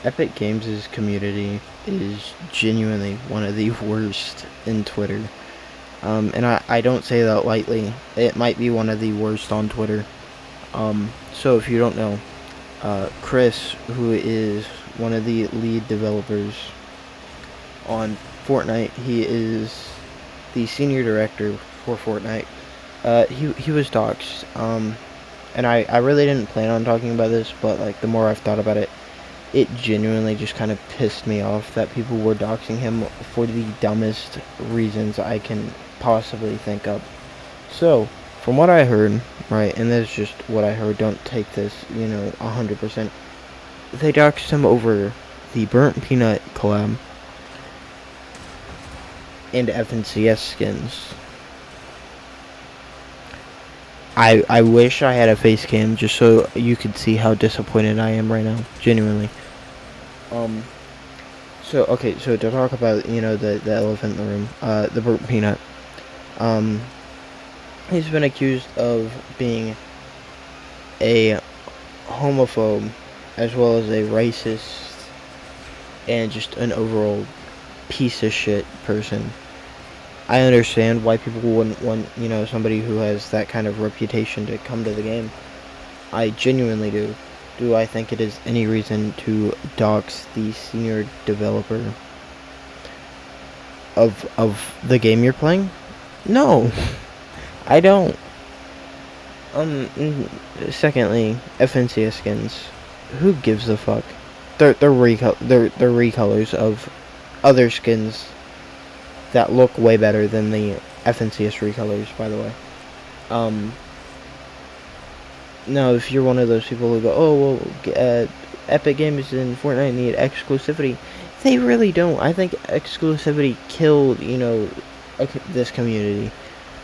Epic Games' community is genuinely one of the worst in Twitter. And I don't say that lightly. It might be one of the worst on Twitter. So if you don't know, Chris, who is one of the lead developers on Fortnite, he is the senior director for Fortnite. He was doxxed. And I really didn't plan on talking about this, but like the more I've thought about it, it genuinely just kind of pissed me off that people were doxing him for the dumbest reasons I can possibly think of. So, from what I heard, right, and that's just what I heard, don't take this, 100%. They doxed him over the Burnt Peanut collab and FNCS skins. I wish I had a face cam just so you could see how disappointed I am right now, genuinely. So to talk about, the elephant in the room, the Burnt Peanut. He's been accused of being a homophobe as well as a racist and just an overall piece of shit person. I understand why people wouldn't want, somebody who has that kind of reputation to come to the game. I genuinely do. Do I think it is any reason to dox the senior developer of the game you're playing? No, I don't. Secondly, FNCS skins. Who gives a fuck? They're recolors of other skins that look way better than the FNCS recolors, by the way. Now, if you're one of those people who go, oh, well, Epic Games and Fortnite need exclusivity, they really don't. I think exclusivity killed, this community.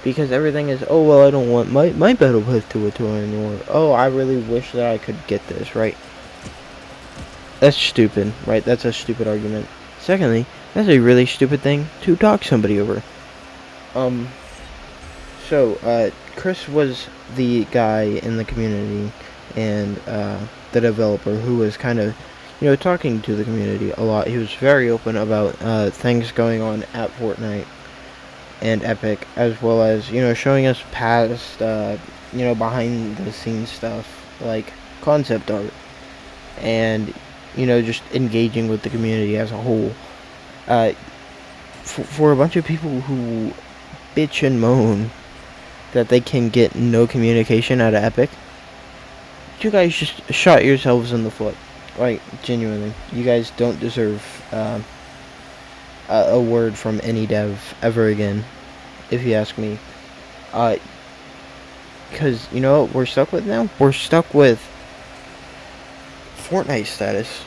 Because everything is, oh, well, I don't want my Battle Pass to tour anymore. Oh, I really wish that I could get this, right? That's stupid, right? That's a stupid argument. Secondly, that's a really stupid thing to dox somebody over. Chris was the guy in the community and the developer who was kind of, talking to the community a lot. He was very open about things going on at Fortnite and Epic, as well as, showing us past, behind the scenes stuff, like concept art, and, just engaging with the community as a whole. For a bunch of people who bitch and moan that they can get no communication out of Epic, you guys just shot yourselves in the foot. Like, genuinely. You guys don't deserve a word from any dev ever again, if you ask me. Because, you know what we're stuck with now? We're stuck with Fortnite status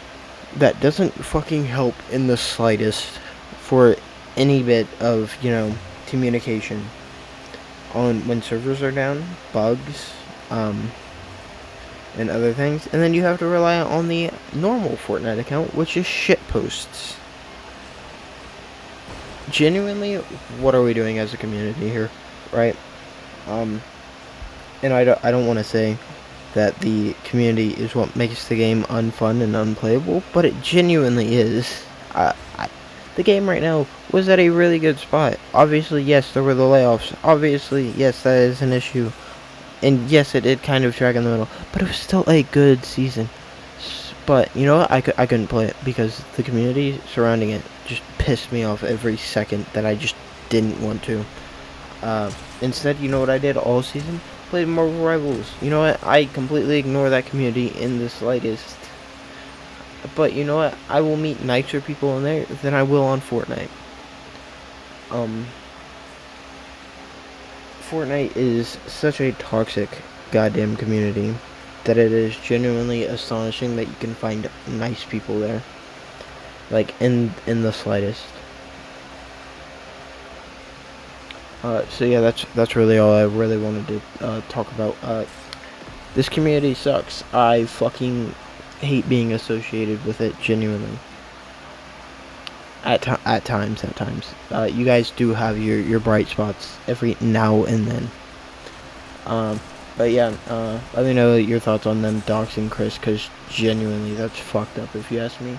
that doesn't fucking help in the slightest for any bit of, communication on when servers are down, bugs, and other things. And then you have to rely on the normal Fortnite account, which is shitposts. Genuinely, what are we doing as a community here, right? And I don't want to say that the community is what makes the game unfun and unplayable, but it genuinely is. The game right now was at a really good spot. Obviously, yes, there were the layoffs. Obviously, yes, that is an issue. And yes, it did kind of drag in the middle, but it was still a good season. But, you know what? I couldn't play it because the community surrounding it just pissed me off every second that I just didn't want to. Instead, you know what I did all season? Played Marvel Rivals. You know what? I completely ignore that community in the slightest. But you know what? I will meet nicer people in there than I will on Fortnite. Fortnite is such a toxic goddamn community that it is genuinely astonishing that you can find nice people there. Like, in the slightest. So yeah, that's really all I really wanted to talk about. This community sucks. I fucking hate being associated with it, genuinely. At times. You guys do have your bright spots every now and then. But yeah, let me know your thoughts on them doxing Chris, because genuinely, that's fucked up if you ask me.